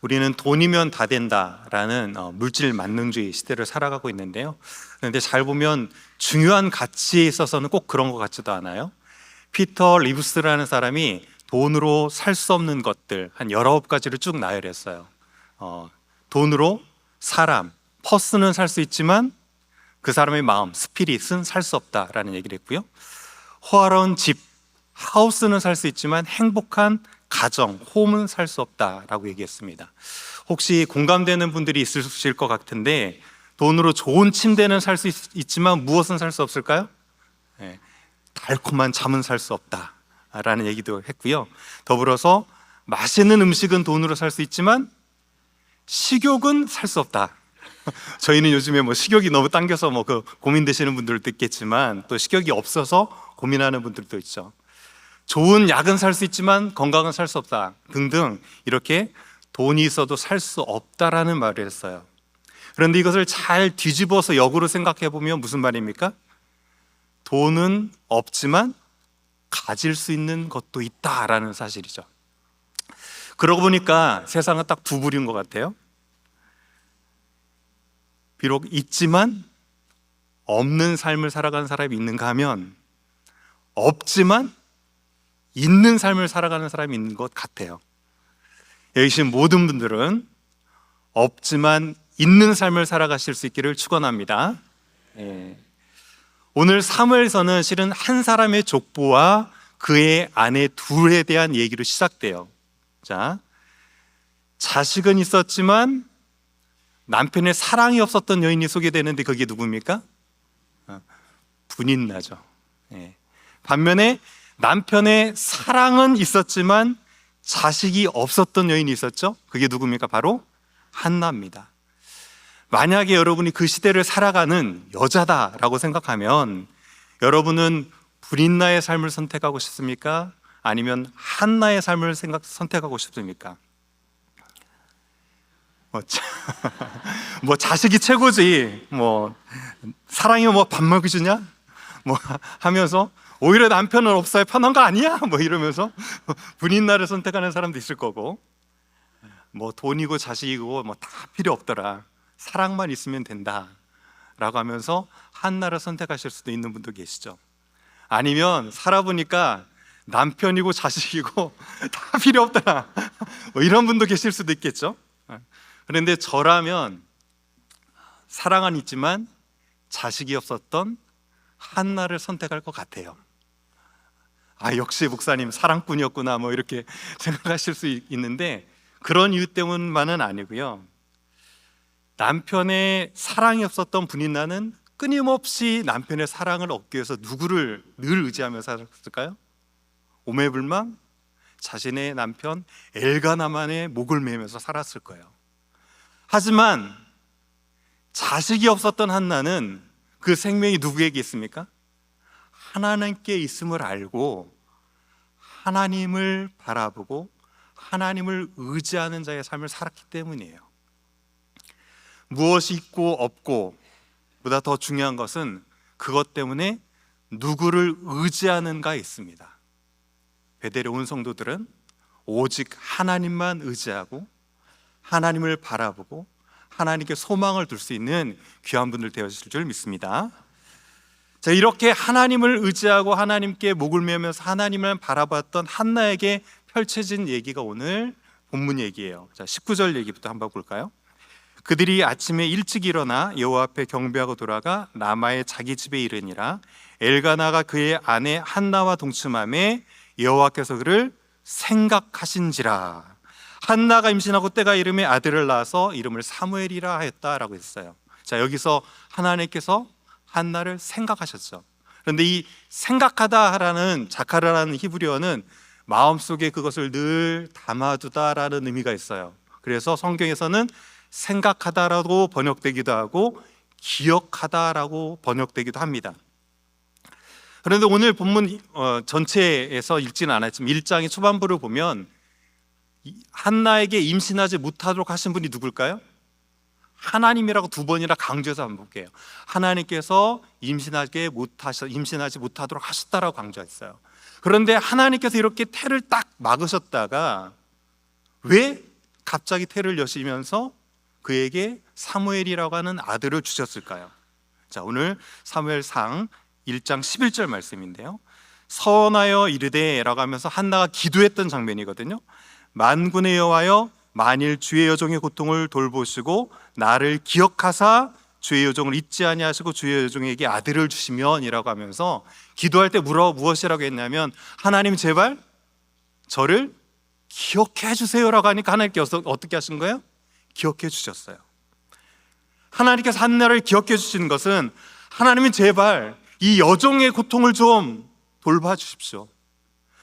우리는 돈이면 다 된다라는 물질 만능주의 시대를 살아가고 있는데요. 그런데 잘 보면 중요한 가치에 있어서는 꼭 그런 것 같지도 않아요. 피터 리브스라는 사람이 돈으로 살 수 없는 것들 한 19가지를 쭉 나열했어요. 돈으로 사람, 퍼스는 살 수 있지만 그 사람의 마음, 스피릿은 살 수 없다라는 얘기를 했고요. 호화로운 집, 하우스는 살 수 있지만 행복한 가정, 홈은 살 수 없다라고 얘기했습니다. 혹시 공감되는 분들이 있으실 것 같은데, 돈으로 좋은 침대는 살 수 있지만 무엇은 살 수 없을까요? 네, 달콤한 잠은 살 수 없다라는 얘기도 했고요. 더불어서 맛있는 음식은 돈으로 살 수 있지만 식욕은 살 수 없다. 저희는 요즘에 식욕이 너무 당겨서 고민되시는 분들도 있겠지만, 또 식욕이 없어서 고민하는 분들도 있죠. 좋은 약은 살 수 있지만 건강은 살 수 없다 등등, 이렇게 돈이 있어도 살 수 없다라는 말을 했어요. 그런데 이것을 잘 뒤집어서 역으로 생각해 보면 무슨 말입니까? 돈은 없지만 가질 수 있는 것도 있다라는 사실이죠. 그러고 보니까 세상은 딱 두 부류인 것 같아요. 비록 있지만 없는 삶을 살아가는 사람이 있는가 하면, 없지만 있는 삶을 살아가는 사람이 있는 것 같아요. 여기 계신 모든 분들은 없지만 있는 삶을 살아가실 수 있기를 축원합니다. 오늘 사무엘서는 실은 한 사람의 족보와 그의 아내 둘에 대한 얘기로 시작돼요. 자, 자식은 있었지만 남편의 사랑이 없었던 여인이 소개되는데 그게 누굽니까? 분인나죠. 반면에 남편의 사랑은 있었지만 자식이 없었던 여인이 있었죠. 그게 누굽니까? 바로 한나입니다. 만약에 여러분이 그 시대를 살아가는 여자다라고 생각하면, 여러분은 분인나의 삶을 선택하고 싶습니까? 아니면 한나의 삶을 선택하고 싶습니까? 자식이 최고지, 사랑이 밥 먹여주냐? 하면서 오히려 남편은 없어야 편한 거 아니야? 이러면서 분인나를 선택하는 사람도 있을 거고, 돈이고 자식이고 다 필요 없더라, 사랑만 있으면 된다 라고 하면서 한나를 선택하실 수도 있는 분도 계시죠. 아니면 살아보니까 남편이고 자식이고 다 필요 없더라 이런 분도 계실 수도 있겠죠. 그런데 저라면 사랑은 있지만 자식이 없었던 한나를 선택할 것 같아요. 역시 목사님 사랑꾼이었구나 이렇게 생각하실 수 있는데, 그런 이유 때문만은 아니고요. 남편의 사랑이 없었던 분인나는 끊임없이 남편의 사랑을 얻기 위해서 누구를 늘 의지하며 살았을까요? 오매불망 자신의 남편 엘가나만의 목을 매면서 살았을 거예요. 하지만 자식이 없었던 한나는 그 생명이 누구에게 있습니까? 하나님께 있음을 알고 하나님을 바라보고 하나님을 의지하는 자의 삶을 살았기 때문이에요. 무엇이 있고 없고 보다 더 중요한 것은 그것 때문에 누구를 의지하는가 있습니다. 베델에 온 성도들은 오직 하나님만 의지하고 하나님을 바라보고 하나님께 소망을 둘 수 있는 귀한 분들 되어주실 줄 믿습니다. 자, 이렇게 하나님을 의지하고 하나님께 목을 매면서 하나님을 바라봤던 한나에게 펼쳐진 얘기가 오늘 본문 얘기예요. 자, 19절 얘기부터 한번 볼까요? 그들이 아침에 일찍 일어나 여호와 앞에 경배하고 돌아가 라마의 자기 집에 이르니라. 엘가나가 그의 아내 한나와 동침하매 여호와께서 그를 생각하신지라. 한나가 임신하고 때가 이름에 아들을 낳아서 이름을 사무엘이라 하였다라고 했어요. 자, 여기서 하나님께서 한나를 생각하셨죠. 그런데 이 생각하다라는 자카르라는 히브리어는 마음속에 그것을 늘 담아두다라는 의미가 있어요. 그래서 성경에서는 생각하다라고 번역되기도 하고 기억하다라고 번역되기도 합니다. 그런데 오늘 본문 전체에서 읽지는 않았지만 1장의 초반부를 보면 한나에게 임신하지 못하도록 하신 분이 누굴까요? 하나님이라고 두 번이나 강조해서 한번 볼게요. 하나님께서 임신하지 못하도록 하셨다라고 강조했어요. 그런데 하나님께서 이렇게 태를 딱 막으셨다가 왜 갑자기 태를 여시면서 그에게 사무엘이라고 하는 아들을 주셨을까요? 자, 오늘 사무엘상 1장 11절 말씀인데요. 서원하여 이르되 라고 하면서 한나가 기도했던 장면이거든요. 만군의 여호와여, 만일 주의 여종의 고통을 돌보시고 나를 기억하사 주의 여종을 잊지 아니하시고 주의 여종에게 아들을 주시면 이라고 하면서 기도할 때 무엇이라고 했냐면, 하나님 제발 저를 기억해 주세요라고 하니까 하나님께서 어떻게 하신 거예요? 기억해 주셨어요. 하나님께서 한나를 기억해 주시는 것은, 하나님은 제발 이 여종의 고통을 좀 돌봐 주십시오.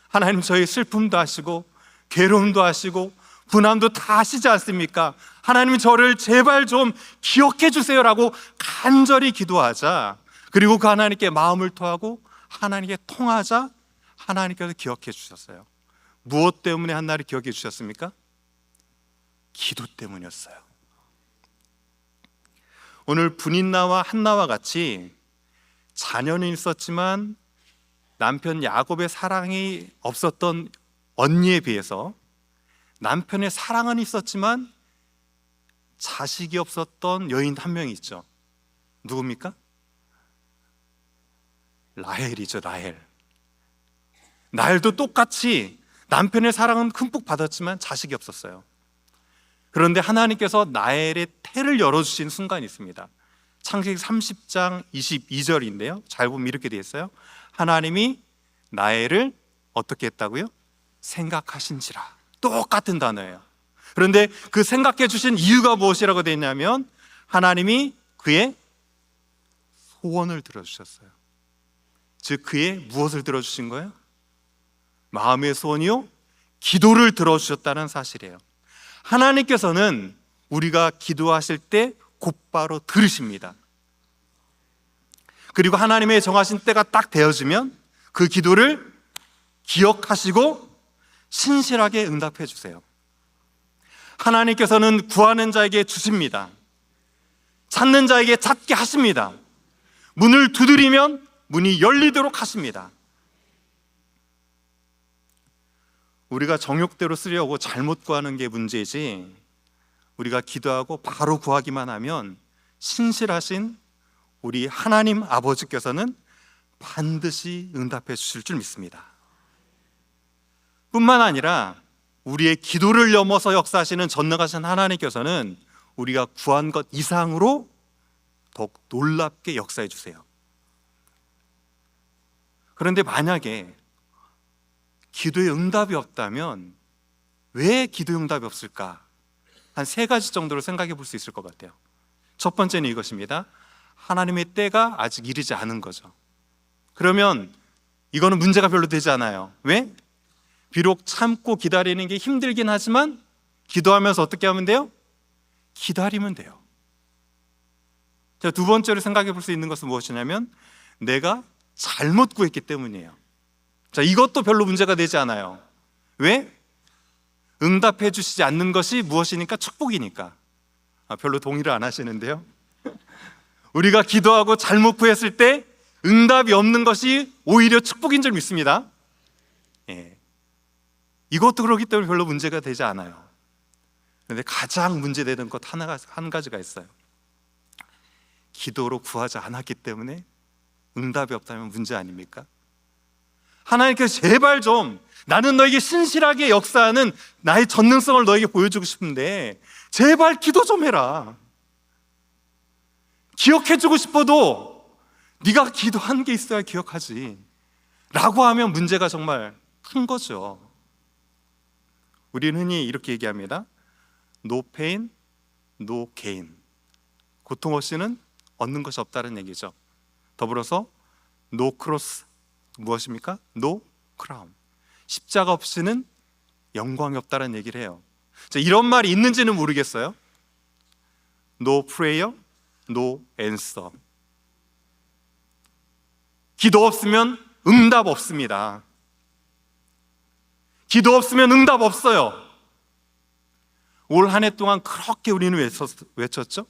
하나님 저희 슬픔도 아시고 괴로움도 아시고 분함도 다 아시지 않습니까? 하나님 저를 제발 좀 기억해 주세요라고 간절히 기도하자, 그리고 그 하나님께 마음을 토하고 하나님께 통하자 하나님께서 기억해 주셨어요. 무엇 때문에 한나를 기억해 주셨습니까? 기도 때문이었어요. 오늘 분인나와 한나와 같이 자녀는 있었지만 남편 야곱의 사랑이 없었던 언니에 비해서 남편의 사랑은 있었지만 자식이 없었던 여인 한 명이 있죠. 누굽니까? 라헬이죠. 라헬도 똑같이 남편의 사랑은 흠뻑 받았지만 자식이 없었어요. 그런데 하나님께서 라헬의 태를 열어주신 순간이 있습니다. 창세기 30장 22절인데요 잘 보면 이렇게 되어 있어요. 하나님이 라헬을 어떻게 했다고요? 생각하신지라. 똑같은 단어예요. 그런데 그 생각해 주신 이유가 무엇이라고 되어 있냐면, 하나님이 그의 소원을 들어주셨어요. 즉 그의 무엇을 들어주신 거예요? 마음의 소원이요? 기도를 들어주셨다는 사실이에요. 하나님께서는 우리가 기도하실 때 곧바로 들으십니다. 그리고 하나님의 정하신 때가 딱 되어지면 그 기도를 기억하시고 신실하게 응답해 주세요. 하나님께서는 구하는 자에게 주십니다. 찾는 자에게 찾게 하십니다. 문을 두드리면 문이 열리도록 하십니다. 우리가 정욕대로 쓰려고 잘못 구하는 게 문제지, 우리가 기도하고 바로 구하기만 하면 신실하신 우리 하나님 아버지께서는 반드시 응답해 주실 줄 믿습니다. 뿐만 아니라 우리의 기도를 넘어서 역사하시는 전능하신 하나님께서는 우리가 구한 것 이상으로 더욱 놀랍게 역사해 주세요. 그런데 만약에 기도의 응답이 없다면 왜 기도의 응답이 없을까? 한 3가지 정도로 생각해 볼 수 있을 것 같아요. 첫 번째는 이것입니다. 하나님의 때가 아직 이르지 않은 거죠. 그러면 이거는 문제가 별로 되지 않아요. 왜? 비록 참고 기다리는 게 힘들긴 하지만 기도하면서 어떻게 하면 돼요? 기다리면 돼요. 자, 두 번째로 생각해 볼 수 있는 것은 무엇이냐면, 내가 잘못 구했기 때문이에요. 자, 이것도 별로 문제가 되지 않아요. 왜? 응답해 주시지 않는 것이 무엇이니까? 축복이니까. 별로 동의를 안 하시는데요. 우리가 기도하고 잘못 구했을 때 응답이 없는 것이 오히려 축복인 줄 믿습니다. 예. 이것도 그렇기 때문에 별로 문제가 되지 않아요. 그런데 가장 문제되는 것 한 가지가 있어요. 기도로 구하지 않았기 때문에 응답이 없다면 문제 아닙니까? 하나님께서 제발 좀, 나는 너에게 신실하게 역사하는 나의 전능성을 너에게 보여주고 싶은데 제발 기도 좀 해라. 기억해주고 싶어도 네가 기도한 게 있어야 기억하지 라고 하면 문제가 정말 큰 거죠. 우리는 흔히 이렇게 얘기합니다. No pain, no gain. 고통 없이는 얻는 것이 없다는 얘기죠. 더불어서 no cross, 무엇입니까? No crown. 십자가 없이는 영광이 없다는 얘기를 해요. 자, 이런 말이 있는지는 모르겠어요. No prayer, no answer. 기도 없으면 응답 없습니다. 기도 없으면 응답 없어요. 올 한 해 동안 그렇게 우리는 외쳤죠.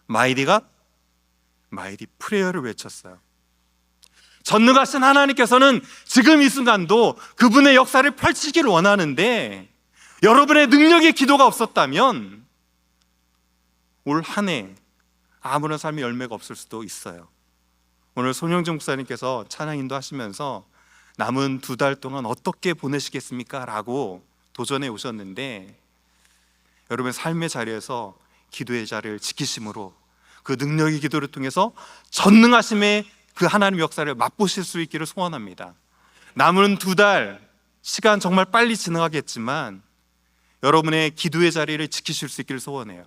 Mighty God, Mighty Prayer를 외쳤어요. 전능하신 하나님께서는 지금 이 순간도 그분의 역사를 펼치기를 원하는데 여러분의 능력의 기도가 없었다면 올 한 해 아무런 삶의 열매가 없을 수도 있어요. 오늘 손영정 목사님께서 찬양 인도하시면서 남은 2달 동안 어떻게 보내시겠습니까? 라고 도전해 오셨는데, 여러분의 삶의 자리에서 기도의 자리를 지키심으로 그 능력의 기도를 통해서 전능하심의 그 하나님의 역사를 맛보실 수 있기를 소원합니다. 남은 2달 시간 정말 빨리 지나가겠지만 여러분의 기도의 자리를 지키실 수 있기를 소원해요.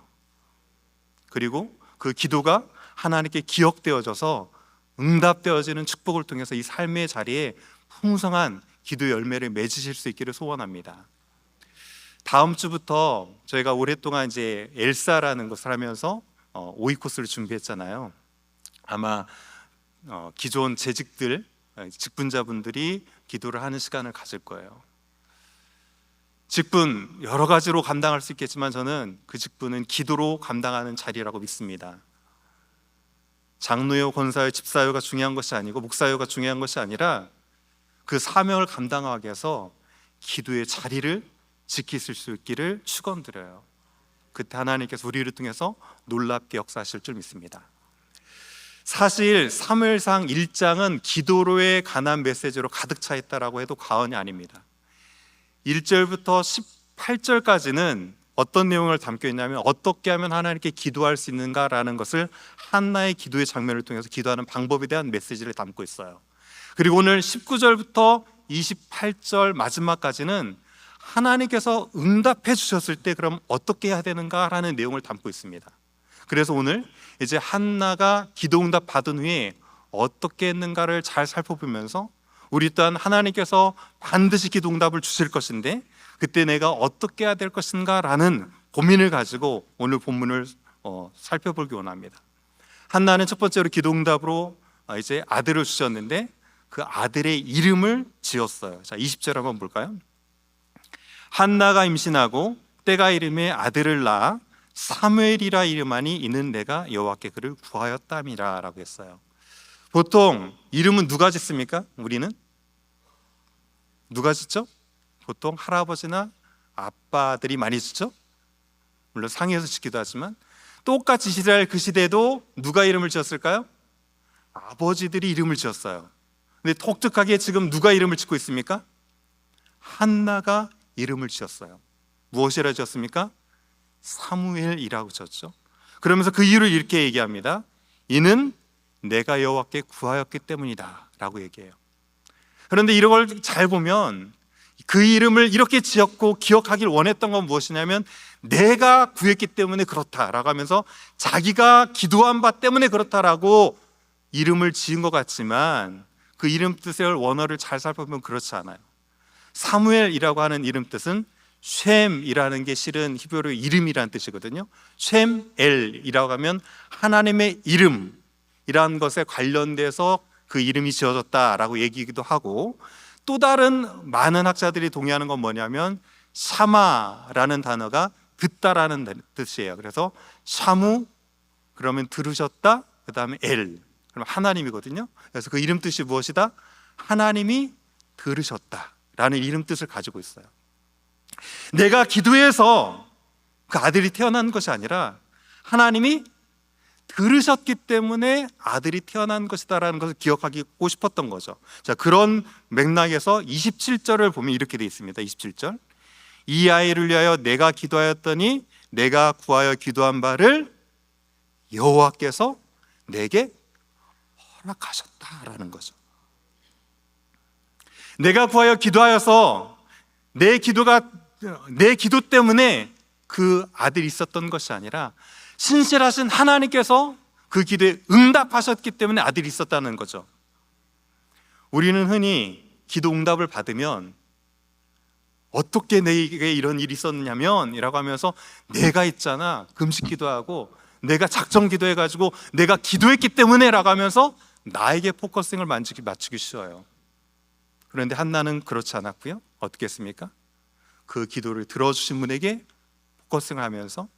그리고 그 기도가 하나님께 기억되어져서 응답되어지는 축복을 통해서 이 삶의 자리에 풍성한 기도 열매를 맺으실 수 있기를 소원합니다. 다음 주부터 저희가 오랫동안 이제 엘사라는 것을 하면서 오이 코스를 준비했잖아요. 아마 기존 재직들, 직분자분들이 기도를 하는 시간을 가질 거예요. 직분 여러 가지로 감당할 수 있겠지만 저는 그 직분은 기도로 감당하는 자리라고 믿습니다. 장로요, 권사요, 집사요가 중요한 것이 아니고 목사요가 중요한 것이 아니라 그 사명을 감당하기 위해서 기도의 자리를 지키실 수 있기를 축원드려요. 그때 하나님께서 우리를 통해서 놀랍게 역사하실 줄 믿습니다. 사실 사무엘상 1장은 기도로에 관한 메시지로 가득 차 있다라고 해도 과언이 아닙니다. 1절부터 18절까지는 어떤 내용을 담겨 있냐면 어떻게 하면 하나님께 기도할 수 있는가라는 것을 한나의 기도의 장면을 통해서 기도하는 방법에 대한 메시지를 담고 있어요. 그리고 오늘 19절부터 28절 마지막까지는 하나님께서 응답해 주셨을 때 그럼 어떻게 해야 되는가라는 내용을 담고 있습니다. 그래서 오늘 이제 한나가 기도 응답 받은 후에 어떻게 했는가를 잘 살펴보면서 우리 또한 하나님께서 반드시 기도 응답을 주실 것인데 그때 내가 어떻게 해야 될 것인가라는 고민을 가지고 오늘 본문을 살펴보기 원합니다. 한나는 첫 번째로 기도 응답으로 이제 아들을 주셨는데 그 아들의 이름을 지었어요. 자, 20절 한번 볼까요? 한나가 임신하고 때가 이름에 아들을 낳아 사무엘이라 이름하니 이는 내가 여호와께 그를 구하였답니다 라고 했어요. 보통 이름은 누가 짓습니까? 우리는 누가 짓죠? 보통 할아버지나 아빠들이 많이 짓죠? 물론 상에서 짓기도 하지만 똑같이 이스라엘 그 시대에도 누가 이름을 지었을까요? 아버지들이 이름을 지었어요. 근데 독특하게 지금 누가 이름을 짓고 있습니까? 한나가 이름을 지었어요. 무엇이라 지었습니까? 사무엘이라고 지었죠. 그러면서 그 이유를 이렇게 얘기합니다. 이는 내가 여호와께 구하였기 때문이다 라고 얘기해요. 그런데 이런 걸 잘 보면 그 이름을 이렇게 지었고 기억하길 원했던 건 무엇이냐면 내가 구했기 때문에 그렇다라고 하면서 자기가 기도한 바 때문에 그렇다라고 이름을 지은 것 같지만 그 이름 뜻의 원어를 잘 살펴보면 그렇지 않아요. 사무엘이라고 하는 이름 뜻은 쉔이라는 게 실은 히브리어 이름이라는 뜻이거든요. 쉔엘이라고 하면 하나님의 이름이라는 것에 관련돼서 그 이름이 지어졌다라고 얘기기도 하고, 또 다른 많은 학자들이 동의하는 건 뭐냐면 샤마라는 단어가 듣다라는 뜻이에요. 그래서 샤무 그러면 들으셨다, 그 다음에 엘 그럼 하나님이거든요. 그래서 그 이름 뜻이 무엇이다? 하나님이 들으셨다라는 이름 뜻을 가지고 있어요. 내가 기도해서 그 아들이 태어난 것이 아니라 하나님이 들으셨기 때문에 아들이 태어난 것이다라는 것을 기억하고 싶었던 거죠. 자, 그런 맥락에서 27절을 보면 이렇게 되어 있습니다. 27절, 이 아이를 위하여 내가 기도하였더니 내가 구하여 기도한 바를 여호와께서 내게 허락하셨다라는 거죠. 내가 구하여 기도하여서 내 기도 때문에 그 아들이 있었던 것이 아니라 신실하신 하나님께서 그 기도에 응답하셨기 때문에 아들이 있었다는 거죠. 우리는 흔히 기도 응답을 받으면 어떻게 내게 이런 일이 있었냐면 이라고 하면서 내가 있잖아 금식 기도하고 내가 작정 기도해가지고 내가 기도했기 때문에 라고 하면서 나에게 포커싱을 맞추기 쉬워요. 그런데 한나는 그렇지 않았고요. 어떻게 했습니까? 그 기도를 들어주신 분에게 포커싱을 하면서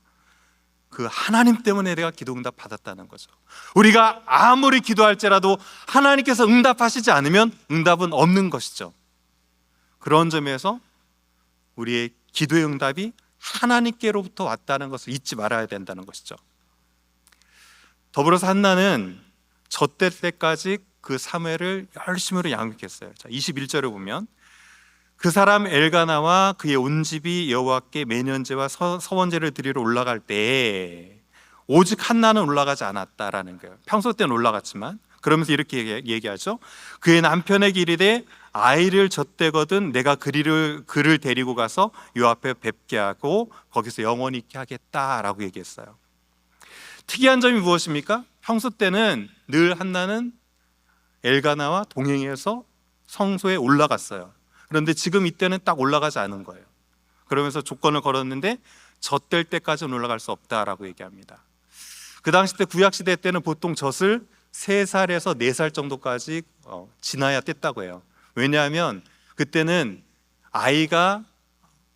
그 하나님 때문에 내가 기도 응답 받았다는 거죠. 우리가 아무리 기도할지라도 하나님께서 응답하시지 않으면 응답은 없는 것이죠. 그런 점에서 우리의 기도의 응답이 하나님께로부터 왔다는 것을 잊지 말아야 된다는 것이죠. 더불어서 한나는 젖될 때까지 그 사무엘을 열심으로 양육했어요. 자, 21절을 보면 그 사람 엘가나와 그의 온 집이 여호와께 매년제와 서원제를 드리러 올라갈 때 오직 한나는 올라가지 않았다라는 거예요. 평소 때는 올라갔지만, 그러면서 이렇게 얘기하죠. 그의 남편에게 이르되 아이를 젖대거든 내가 그를 데리고 가서 요 앞에 뵙게 하고 거기서 영원히 있게 하겠다라고 얘기했어요. 특이한 점이 무엇입니까? 평소 때는 늘 한나는 엘가나와 동행해서 성소에 올라갔어요. 그런데 지금 이때는 딱 올라가지 않은 거예요. 그러면서 조건을 걸었는데 젖될 때까지는 올라갈 수 없다라고 얘기합니다. 그 당시 때 구약시대 때는 보통 젖을 3살에서 4살 정도까지 지나야 뗐다고 해요. 왜냐하면 그때는 아이가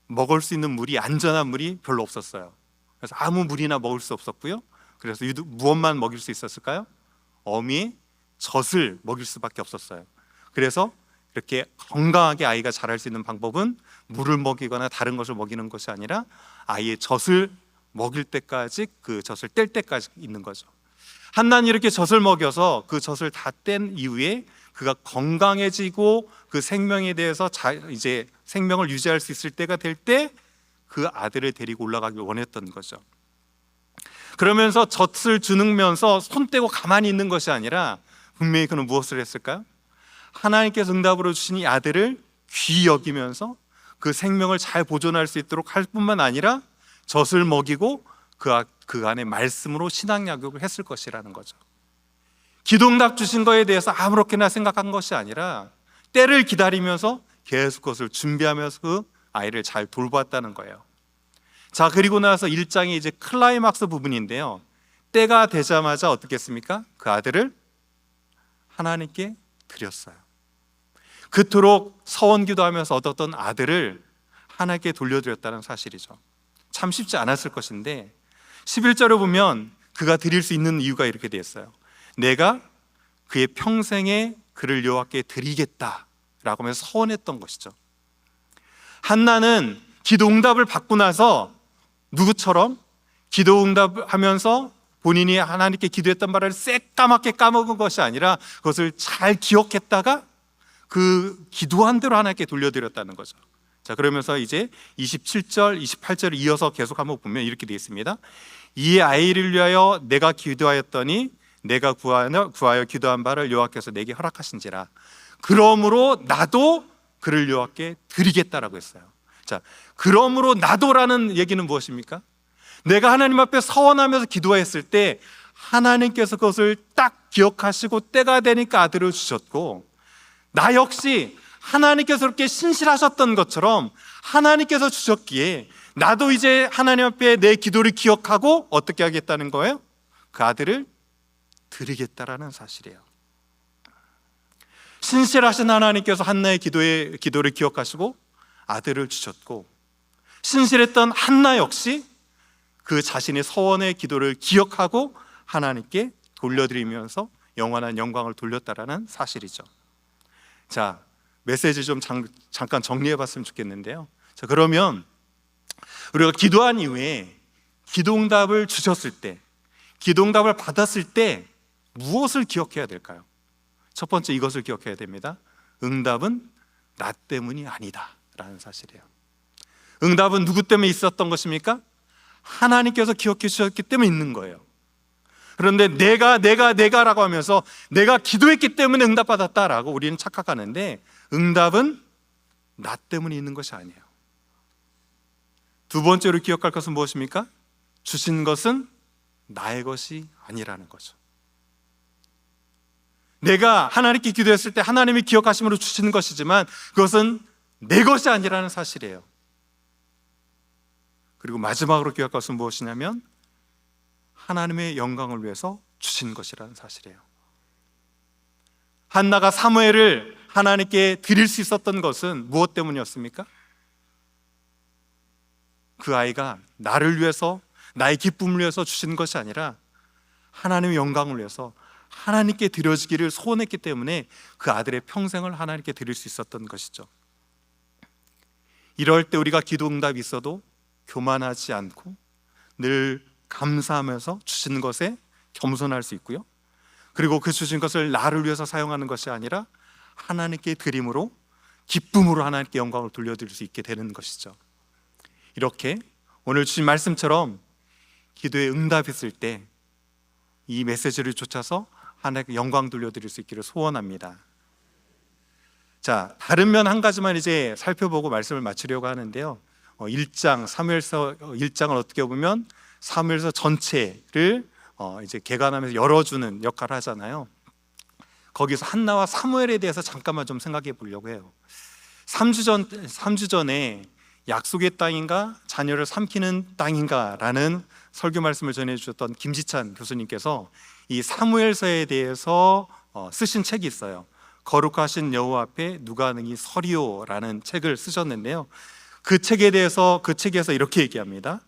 먹을 수 있는 물이, 안전한 물이 별로 없었어요. 그래서 아무 물이나 먹을 수 없었고요. 그래서 무엇만 먹일 수 있었을까요? 어미의 젖을 먹일 수밖에 없었어요. 그래서 이렇게 건강하게 아이가 자랄 수 있는 방법은 물을 먹이거나 다른 것을 먹이는 것이 아니라 아이의 젖을 먹일 때까지, 그 젖을 뗄 때까지 있는 거죠. 한나는 이렇게 젖을 먹여서 그 젖을 다 뗀 이후에 그가 건강해지고 그 생명에 대해서 이제 생명을 유지할 수 있을 때가 될 때 그 아들을 데리고 올라가길 원했던 거죠. 그러면서 젖을 주면서 손 떼고 가만히 있는 것이 아니라 분명히 그는 무엇을 했을까요? 하나님께서 응답으로 주신 이 아들을 귀히 여기면서 그 생명을 잘 보존할 수 있도록 할 뿐만 아니라 젖을 먹이고 그 안에 말씀으로 신앙 양육을 했을 것이라는 거죠. 기도응답 주신 거에 대해서 아무렇게나 생각한 것이 아니라 때를 기다리면서 계속 그것을 준비하면서 그 아이를 잘 돌봤다는 거예요. 자, 그리고 나서 1장이 이제 클라이막스 부분인데요, 때가 되자마자 어떻게 했습니까? 그 아들을 하나님께 드렸어요. 그토록 서원기도하면서 얻었던 아들을 하나님께 돌려드렸다는 사실이죠. 참 쉽지 않았을 것인데 11절을 보면 그가 드릴 수 있는 이유가 이렇게 되어 있어요. 내가 그의 평생에 그를 여호와께 드리겠다라고 하면서 서원했던 것이죠. 한나는 기도응답을 받고 나서 누구처럼 기도응답하면서 본인이 하나님께 기도했던 말을 새까맣게 까먹은 것이 아니라 그것을 잘 기억했다가 그 기도한 대로 하나님께 돌려드렸다는 거죠. 자, 그러면서 이제 27절, 28절을 이어서 계속 한번 보면 이렇게 되어 있습니다. 이 아이를 위하여 내가 기도하였더니 내가 구하여 기도한 바를 여호와께서 내게 허락하신지라. 그러므로 나도 그를 여호와께 드리겠다라고 했어요. 자, 그러므로 나도라는 얘기는 무엇입니까? 내가 하나님 앞에 서원하면서 기도했을 때 하나님께서 그것을 딱 기억하시고 때가 되니까 아들을 주셨고, 나 역시 하나님께서 그렇게 신실하셨던 것처럼 하나님께서 주셨기에 나도 이제 하나님 앞에 내 기도를 기억하고 어떻게 하겠다는 거예요? 그 아들을 드리겠다라는 사실이에요. 신실하신 하나님께서 한나의 기도를 기억하시고 아들을 주셨고, 신실했던 한나 역시 그 자신의 서원의 기도를 기억하고 하나님께 돌려드리면서 영원한 영광을 돌렸다라는 사실이죠. 자, 메시지 좀 잠깐 정리해 봤으면 좋겠는데요. 자, 그러면 우리가 기도한 이후에 기도응답을 주셨을 때, 기도응답을 받았을 때 무엇을 기억해야 될까요? 첫 번째, 이것을 기억해야 됩니다. 응답은 나 때문이 아니다 라는 사실이에요. 응답은 누구 때문에 있었던 것입니까? 하나님께서 기억해 주셨기 때문에 있는 거예요. 그런데 내가라고 하면서 내가 기도했기 때문에 응답받았다라고 우리는 착각하는데, 응답은 나 때문에 있는 것이 아니에요. 두 번째로 기억할 것은 무엇입니까? 주신 것은 나의 것이 아니라는 거죠. 내가 하나님께 기도했을 때 하나님이 기억하심으로 주시는 것이지만 그것은 내 것이 아니라는 사실이에요. 그리고 마지막으로 기억할 것은 무엇이냐면 하나님의 영광을 위해서 주신 것이라는 사실이에요. 한나가 사무엘을 하나님께 드릴 수 있었던 것은 무엇 때문이었습니까? 그 아이가 나를 위해서, 나의 기쁨을 위해서 주신 것이 아니라 하나님의 영광을 위해서 하나님께 드려지기를 소원했기 때문에 그 아들의 평생을 하나님께 드릴 수 있었던 것이죠. 이럴 때 우리가 기도 응답이 있어도 교만하지 않고 늘 감사하면서 주시는 것에 겸손할 수 있고요, 그리고 그 주신 것을 나를 위해서 사용하는 것이 아니라 하나님께 드림으로, 기쁨으로 하나님께 영광을 돌려드릴 수 있게 되는 것이죠. 이렇게 오늘 주신 말씀처럼 기도에 응답이 있을 때 이 메시지를 쫓아서 하나님께 영광 돌려드릴 수 있기를 소원합니다. 자, 다른 면 한 가지만 이제 살펴보고 말씀을 마치려고 하는데요, 1장 사무엘서 1장을 어떻게 보면 사무엘서 전체를 이제 개관하면서 열어주는 역할을 하잖아요. 거기서 한나와 사무엘에 대해서 잠깐만 좀 생각해 보려고 해요. 3주 전에 약속의 땅인가 자녀를 삼키는 땅인가 라는 설교 말씀을 전해주셨던 김지찬 교수님께서 이 사무엘서에 대해서 쓰신 책이 있어요. 거룩하신 여호와 앞에 누가 능히 서리오라는 책을 쓰셨는데요, 그 책에서 이렇게 얘기합니다.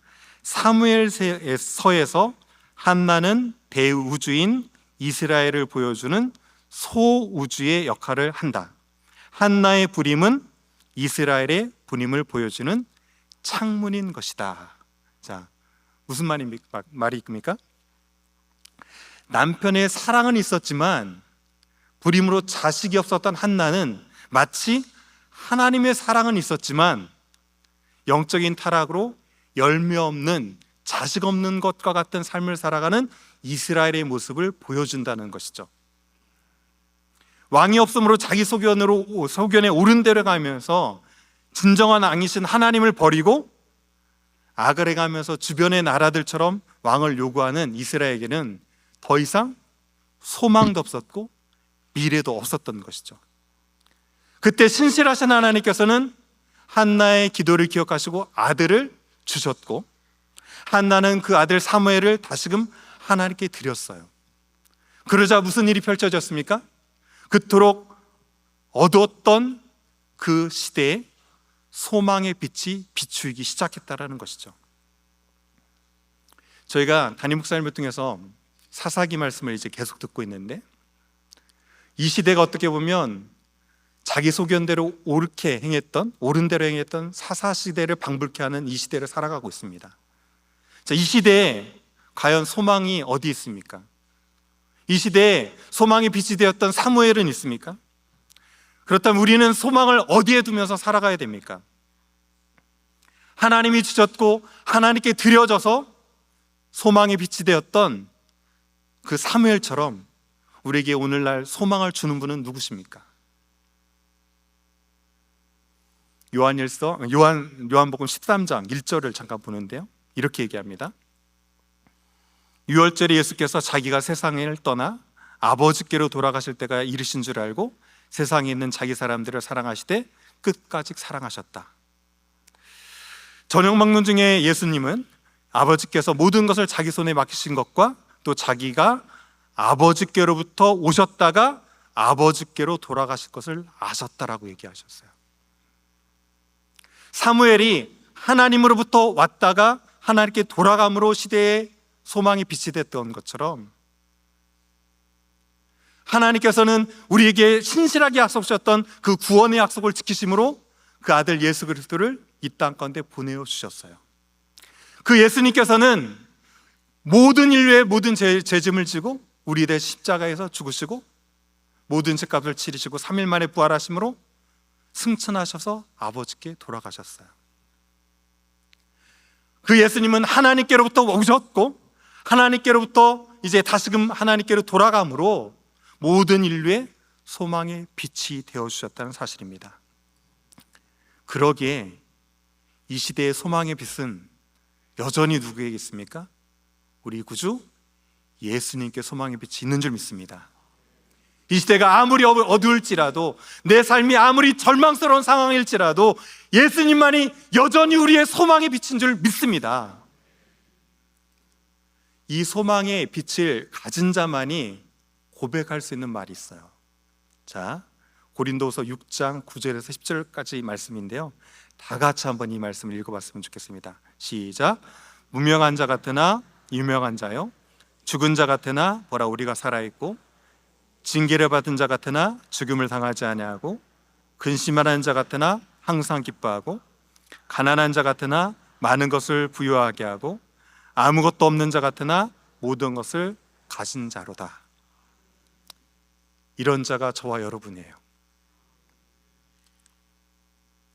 사무엘서에서 한나는 대우주인 이스라엘을 보여주는 소우주의 역할을 한다. 한나의 부림은 이스라엘의 부림을 보여주는 창문인 것이다. 자, 무슨 말입니까? 남편의 사랑은 있었지만 부림으로 자식이 없었던 한나는 마치 하나님의 사랑은 있었지만 영적인 타락으로 열매 없는, 자식 없는 것과 같은 삶을 살아가는 이스라엘의 모습을 보여준다는 것이죠. 왕이 없으므로 자기 소견에 옳은 대로 가면서 진정한 왕이신 하나님을 버리고 악을 행하면서 주변의 나라들처럼 왕을 요구하는 이스라엘에게는 더 이상 소망도 없었고 미래도 없었던 것이죠. 그때 신실하신 하나님께서는 한나의 기도를 기억하시고 아들을 주셨고, 한나는 그 아들 사무엘을 다시금 하나님께 드렸어요. 그러자 무슨 일이 펼쳐졌습니까? 그토록 어두웠던 그 시대에 소망의 빛이 비추이기 시작했다라는 것이죠. 저희가 담임 목사님을 통해서 사사기 말씀을 이제 계속 듣고 있는데, 이 시대가 어떻게 보면 자기 소견대로 옳은 대로 행했던 사사 시대를 방불케 하는 이 시대를 살아가고 있습니다. 자, 이 시대에 과연 소망이 어디 있습니까? 이 시대에 소망이 빛이 되었던 사무엘은 있습니까? 그렇다면 우리는 소망을 어디에 두면서 살아가야 됩니까? 하나님이 주셨고 하나님께 드려져서 소망의 빛이 되었던 그 사무엘처럼 우리에게 오늘날 소망을 주는 분은 누구십니까? 요한복음 13장 1절을 잠깐 보는데요, 이렇게 얘기합니다. 유월절에 예수께서 자기가 세상을 떠나 아버지께로 돌아가실 때가 이르신 줄 알고 세상에 있는 자기 사람들을 사랑하시되 끝까지 사랑하셨다. 저녁 먹는 중에 예수님은 아버지께서 모든 것을 자기 손에 맡기신 것과 또 자기가 아버지께로부터 오셨다가 아버지께로 돌아가실 것을 아셨다라고 얘기하셨어요. 사무엘이 하나님으로부터 왔다가 하나님께 돌아감으로 시대의 소망이 빛이 됐던 것처럼 하나님께서는 우리에게 신실하게 약속하셨던 그 구원의 약속을 지키심으로 그 아들 예수 그리스도를 이 땅 가운데 보내어 주셨어요. 그 예수님께서는 모든 인류의 모든 죄짐을 지고 우리에 대해 십자가에서 죽으시고 모든 죄값을 치르시고 3일 만에 부활하심으로 승천하셔서 아버지께 돌아가셨어요. 그 예수님은 하나님께로부터 오셨고 하나님께로부터 이제 다시금 하나님께로 돌아감으로 모든 인류의 소망의 빛이 되어주셨다는 사실입니다. 그러기에 이 시대의 소망의 빛은 여전히 누구에게 있습니까? 우리 구주 예수님께 소망의 빛이 있는 줄 믿습니다. 이 시대가 아무리 어두울지라도, 내 삶이 아무리 절망스러운 상황일지라도 예수님만이 여전히 우리의 소망의 빛인 줄 믿습니다. 이 소망의 빛을 가진 자만이 고백할 수 있는 말이 있어요. 자, 고린도후서 6장 9절에서 10절까지 말씀인데요, 다 같이 한번 이 말씀을 읽어봤으면 좋겠습니다. 시작. 무명한 자 같으나 유명한 자요, 죽은 자 같으나 보라 우리가 살아있고, 징계를 받은 자 같으나 죽음을 당하지 아니하고, 근심하는 자 같으나 항상 기뻐하고, 가난한 자 같으나 많은 것을 부유하게 하고 아무것도 없는 자 같으나 모든 것을 가진 자로다. 이런 자가 저와 여러분이에요.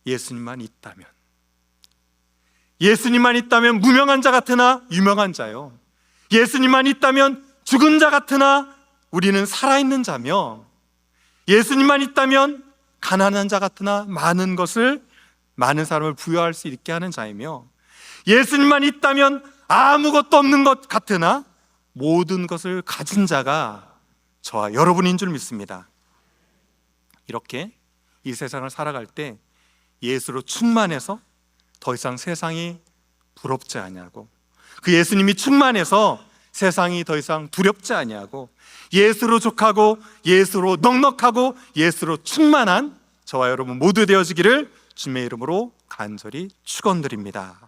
예수님만 있다면, 예수님만 있다면 무명한 자 같으나 유명한 자요, 예수님만 있다면 죽은 자 같으나 우리는 살아있는 자며, 예수님만 있다면 가난한 자 같으나 많은 사람을 부여할 수 있게 하는 자이며, 예수님만 있다면 아무것도 없는 것 같으나 모든 것을 가진 자가 저와 여러분인 줄 믿습니다. 이렇게 이 세상을 살아갈 때 예수로 충만해서 더 이상 세상이 부럽지 아니하고, 그 예수님이 충만해서 세상이 더 이상 두렵지 아니하고, 예수로 족하고 예수로 넉넉하고 예수로 충만한 저와 여러분 모두 되어지기를 주님의 이름으로 간절히 축원드립니다.